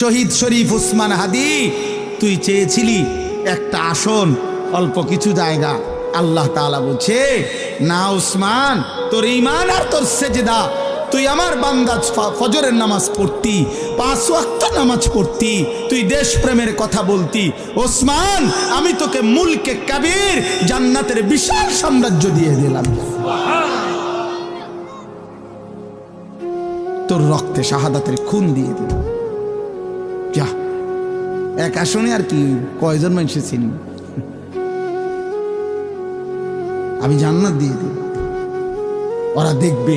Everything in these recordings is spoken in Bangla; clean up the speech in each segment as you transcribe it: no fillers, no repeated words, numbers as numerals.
শহীদ শরীফ উসমান হাদি, তুই চেয়েছিলি একটা আসন, অল্প কিছু জায়গা। আল্লাহ তাআলা বলছে, না উসমান, তোর ঈমান আর তোর সেজদা, তুই আমার বান্দা, ফজরের নামাজ পড়তি, 5 ওয়াক্ত নামাজ পড়তি, তুই দেশপ্রেমের কথা বলতি, ওসমান আমি তোকে মুলকে কাবীর, জান্নাতের বিশাল সাম্রাজ্য দিয়ে দিলাম। তোর রক্তে শাহাদাতের খুন দিয়ে দিলাম। যা, এক আসনে আর কি কয়জন মানুষের চিনি, আমি জান্নাত দিয়ে দিব। ওরা দেখবে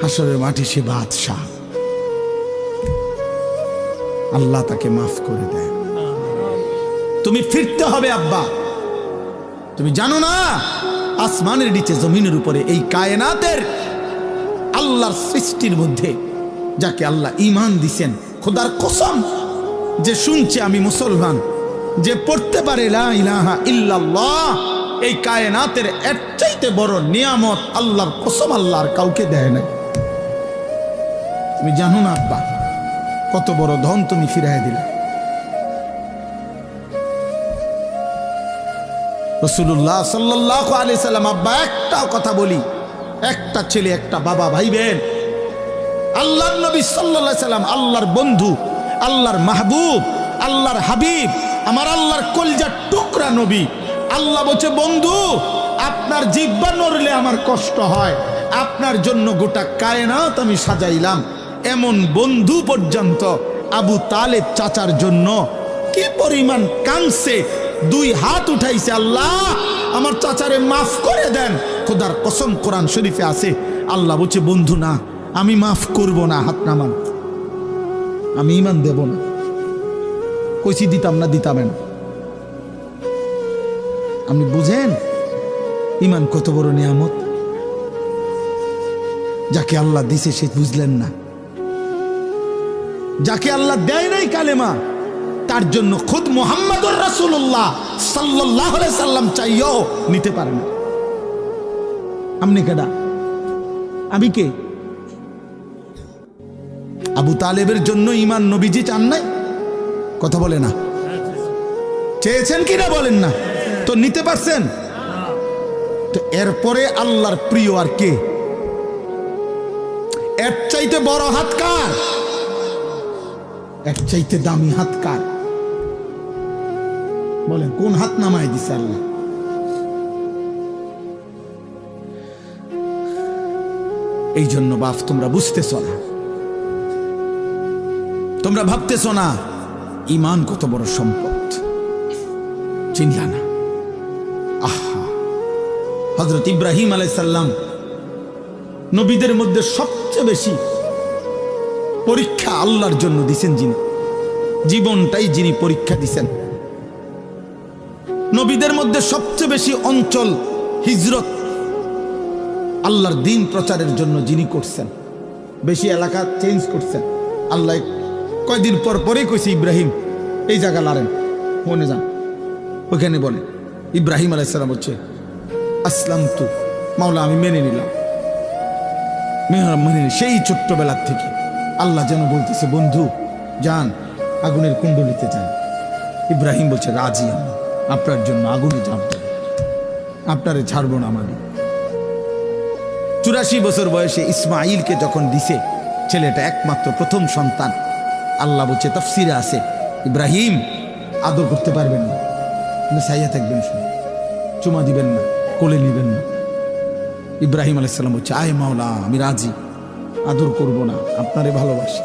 হাসরের মাঠে সে বাদশাহ, আল্লাহ তাকে মাফ করে দেয়। তুমি ফিরতে হবে আব্বা। তুমি জানো না আসমানের নিচে জমিনের উপরে এই কায়নাতের আল্লাহর সৃষ্টির মধ্যে যাকে আল্লাহ ঈমান দিছেন, খোদার কসম, যে শুনছে আমি মুসলমান, যে পড়তে পারে লা ইলাহা ইল্লাল্লাহ, এই কায়নাতের এর চাইতে বড় নিয়ামত আল্লাহর কসম আল্লাহর কাউকে দেয় না। তুমি জানো না আব্বা কত বড় ধন তুমি ফিরাই দিলে। রাসূলুল্লাহ সাল্লাল্লাহু আলাইহি সাল্লাম, আব্বা একটা কথা বলি, একটা ছেলে একটা বাবা ভাইবেন, আল্লাহর নবী সাল্লাল্লাহু আলাইহি সাল্লাম আল্লাহর বন্ধু, আল্লাহর মাহবুব, আল্লাহর হাবিব, আমার আল্লাহর কলিজার টুকরা নবী। আল্লাহ বলছে, বন্ধু আপনার জিহ্বা নড়লে আমার কষ্ট হয়, আপনার জন্য গোটা কায়নাত আমি সাজাইলাম। এমন বন্ধু পর্যন্ত আবু তালেব চাচার জন্য কি পরিমাণ কাঁদছে, 2 হাত উঠাইছে, আল্লাহ আমার চাচারে মাফ করে দেন। খোদার কসম কোরআন শরীফে আছে, আল্লাহ বলছে, বন্ধু না, আমি মাফ করব না, হাত নামান, আমি ঈমান দেব না। কইছি দিতাম না, দিতাম না। আপনি বুঝেন ঈমান কত বড় নিয়ামত, যাকে আল্লাহ দিছে সে বুঝলেন না। যাকে আল্লাহ দেয় নাই কালেমা, তার জন্য খুদ মুহাম্মদুর রাসূলুল্লাহ সাল্লাল্লাহু আলাইহি সাল্লাম চাইও নিতে পারে না। আপনি কেডা? আমি কে? আবু তালেবের জন্য ঈমান নবীজি চান নাই? কথা বলে না, চেয়েছেন কিনা বলেন না, তো নিতে পারছেন? তো এরপরে আল্লাহর প্রিয় আর কে? এর চাইতে বড় হাত কার? এর চাইতে দামি হাত কার? বলেন, কোন হাত নামায় দিছে আল্লাহ? এই জন্য বাপ, তোমরা বুঝতেছ না, তোমরা ভাবতেছ না ঈমান কত বড় সম্পদ, চিনলা না। আহা, হযরত ইব্রাহিম আলাইহিস সালাম নবীদের মধ্যে সবচেয়ে বেশি পরীক্ষা আল্লাহর জন্য দিছেন, যিনি জীবনটাই যিনি পরীক্ষা দিছেন। নবীদের মধ্যে সবচেয়ে বেশি অঞ্চল হিজরত আল্লাহর দ্বীন প্রচারের জন্য যিনি করছেন, বেশি এলাকা চেঞ্জ করছেন। আল্লাহ কয়দিন পর পরে কইছে, ইব্রাহিম এই জায়গা লারেন, মনে যান, ওইখানে বলে। ইব্রাহিম আলাইহিস সালাম হচ্ছে আসলামতু, মাওলা আমি মেনে নিলাম, মেনে সেই ছোট্টবেলার থেকে আল্লাহ যেন বলতেছে, বন্ধু যান আগুনের কুণ্ডলিতে যান। ইব্রাহিম বলছে, রাজি আমি, আপনার জন্য আগুনে যাব, আপনারে ছাড়বো না। মানে 84 বছর বয়সে ইসমাইলকে যখন দিছে, ছেলেটা একমাত্র প্রথম সন্তান, আল্লাহ বলছে, তাফসিরে আছে, ইব্রাহিম আদর করতে পারবেন না, সাইয়া থাকবেন, চুমা দিবেন না, কোলে নিবেন না। ইব্রাহিম আলাইহিস সালাম বলছে, আয় মাওলা আমি রাজি, আদর করব না, আপনারে ভালোবাসি।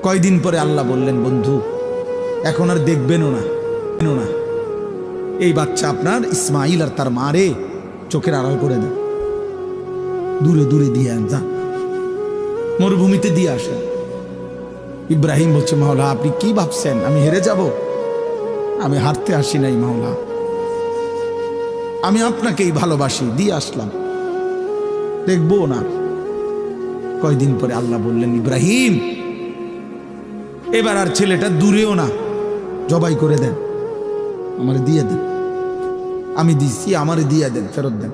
কয়দিন পরে আল্লাহ বললেন, বন্ধু এখন আর দেখবেনও না, এই বাচ্চা আপনার ইসমাইল আর তার মারে চোখের আড়াল করে দেন, দূরে দূরে দিয়ে আন, যান মরুভূমিতে দিয়ে আসেন। ইব্রাহিম বলছে, মাওলা আপনি কি ভাবছেন আমি হেরে যাব? আমি হারতে আসি নাই মাওলা, আমি আপনাকেই ভালোবাসি, দিয়ে আসলাম, দেখবো না। কয়দিন পরে আল্লাহ বললেন, ইব্রাহিম এবার আর ছেলেটা দূরেও না, জবাই করে দেন, আমারে দিয়ে দেন, আমি দিছি, আমারে দিয়ে দেন, ফেরত দেন।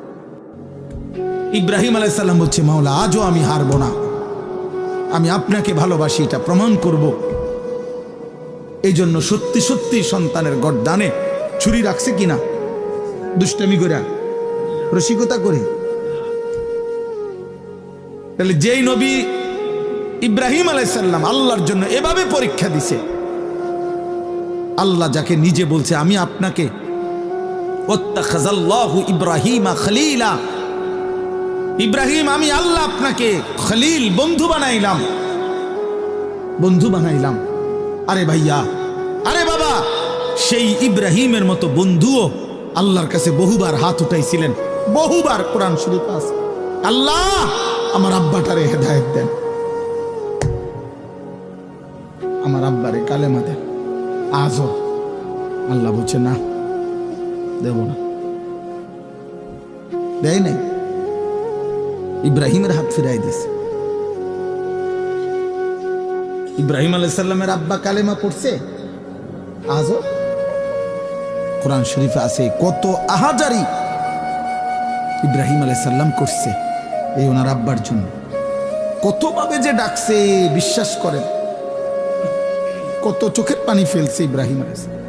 ইব্রাহিম আলাইহিস সালাম বলছে, মাওলা আজও আমি হারবো না, আমি আপনাকে ভালোবাসি এটা প্রমাণ করব। এই জন্য সত্যি সত্যি সন্তানের গর্দানে ছুরি রাখছে কিনা, দুষ্টামি করে, রসিকতা করে। তাহলে যেই নবী ইব্রাহিম আলাইহিস সালাম আল্লাহর জন্য এভাবে পরীক্ষা দিছে, আল্লাহ যাকে নিজে বলছে আমি আপনাকে ওয়াত্তাখাযাল্লাহু ইব্রাহিমা খলিলা, ইব্রাহিম আমি আল্লাহ আপনাকে খলিল বন্ধু বানাইলাম, বন্ধু বানাইলাম। আরে ভাইয়া, আরে বাবা, সেই ইব্রাহিমের মতো বন্ধুও আল্লাহর কাছে বহুবার হাত উঠাইছিলেন, বহুবার। কোরআন শরীফ আছে, আল্লাহ আমার আব্বাটারে হেদায়েত দেন, আমার আব্বারে কালেমা দেন। আজও আল্লাহ বলছে না, দেব না, দেয় নাই। ইব্রাহিমের হাত ফিরাই দিছে। ইব্রাহিম আলাইহিস সালামের আব্বা কালেমা পড়ছে, আজও কোরআন শরীফে আছে কত আহাজারি ইব্রাহিম আলাইহিস সালাম করছে এই ওনার আব্বার জন্য। কতভাবে যে ডাকছে বিশ্বাস করেন, কত চোখের পানি ফেলছে ইব্রাহিম আলাইহিস সালাম।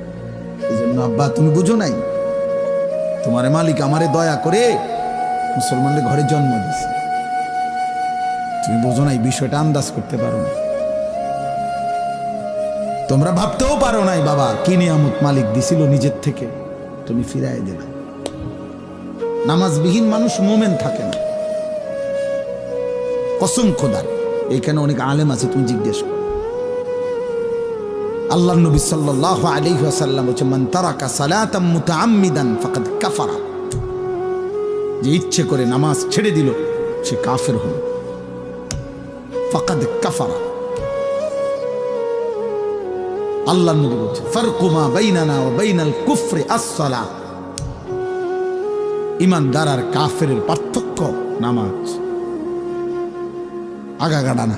এই জন্য আব্বা তুমি বুঝো নাই, তোমারে মালিক আমারে দয়া করে মুসলমানদের ঘরে জন্ম দিছে, তুমি বোঝো নাই, বিষয়টা আন্দাজ করতে পারো না, তোমরা ভাবতেও পারো নাই বাবা কি নিয়ামত মালিক দিছিল নিজের থেকে, তুমি ফিরাই দিলে। নামাজবিহীন মানুষ মোমেন থাকে না, কসম খোদার। এইখানে অনেক আলেম আছে, তুমি জিজ্ঞেস করো। আল্লাহর নবী সাল্লাল্লাহু আলাইহি ওয়াসাল্লাম বলেছে মান তারাকা সালাতাম মুতাআম্মিদান ফাকাদ কাফারা, যে ইচ্ছে করে নামাজ ছেড়ে দিল সে কাফের হলো। ফাকাদ কাফারা, আল্লাহর নবী বলেছে ফারকু মা বাইনানা ওয়া বাইনাল কুফরি আস-সালাহ, ঈমানদার আর কাফেরের পার্থক্য নামাজ। আগাগাড়া না,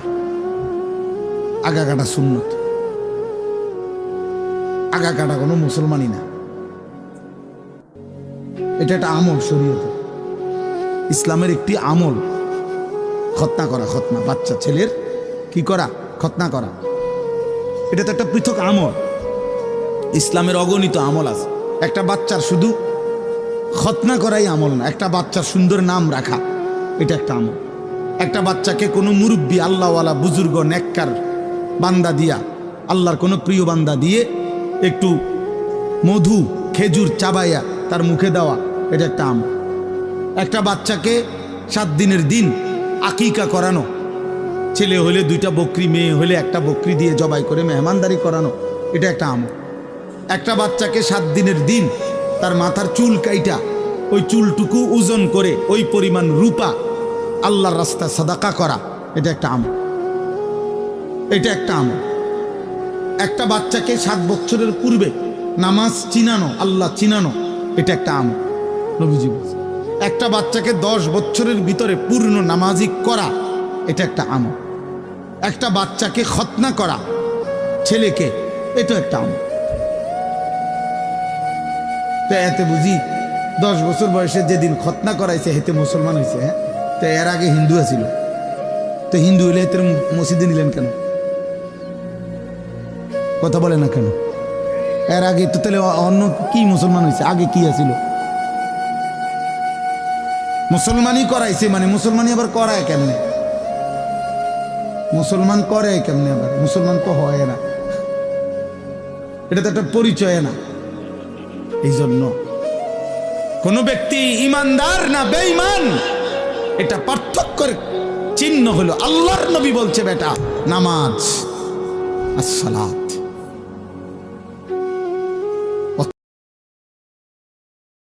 আগাগাড়া সুন্নত, আগাগাড়া কোনো মুসলমানই না, এটা একটা আমল শরীয়তে, ইসলামের একটি আমল। খতনা করা, খতনা বাচ্চা ছেলের কি করা, খতনা করা, এটা তো একটা পৃথক আমল। ইসলামের অগণিত আমল আছে, একটা বাচ্চার শুধু খতনা করাই আমল না, একটা বাচ্চার সুন্দর নাম রাখা এটা একটা আমল। একটা বাচ্চাকে কোনো মুরব্বী আল্লাহওয়ালা বুজুর্গ নেককার বান্দা দিয়া, আল্লাহর কোনো প্রিয় বান্দা দিয়ে একটু মধু খেজুর চাবাইয়া তার মুখে দেওয়া, এটা একটা আমল। একটা বাচ্চাকে 7 দিনের দিন আকিকা করানো, ছেলে হলে 2টা বকরি, মেয়ে হলে 1টা বকরি দিয়ে জবাই করে মেহমানদারি করানো, এটা একটা আমল। একটা বাচ্চাকে 7 দিনের দিন তার মাথার চুল কাইটা ওই চুলটুকু ওজন করে ওই পরিমাণ রূপা আল্লাহর রাস্তায় সাদাকা করা, এটা একটা আমল, এটা একটা আমল। একটা বাচ্চাকে 7 বছরের পূর্বে নামাজ চিনানো, আল্লাহ চিনানো, এটা একটা আমল, নবীজি বলেছেন। একটা বাচ্চাকে 10 বছরের ভিতরে পূর্ণ নামাজি করা, এটা একটা আমল। একটা বাচ্চাকে খতনা করা ছেলেকে, এটা একটা আমল। তো এতে বুঝি 10 বছর বয়সে যেদিন খতনা করাইছে হেতে মুসলমান হয়েছে। হ্যাঁ, তো এর আগে হিন্দু আছিল, তো হিন্দু হলে হেতের মসজিদে নিলেন কেন? কথা বলে না কেন? এর আগে তো তাহলে অন্য কি মুসলমান হয়েছে, আগে কি আছিল? মুসলমানই করাইছে, মানে মুসলমানই আবার করায় কেমনে? মুসলমান করে কেমনে? আবার মুসলমান তো হয় না, এটা তো একটা পরিচয় না। এই জন্য কোন ব্যক্তি ইমানদার না বেঈমান, এটা পার্থক্যের চিহ্ন হলো আল্লাহর নবী বলছে বেটা নামাজ, আসসালাত।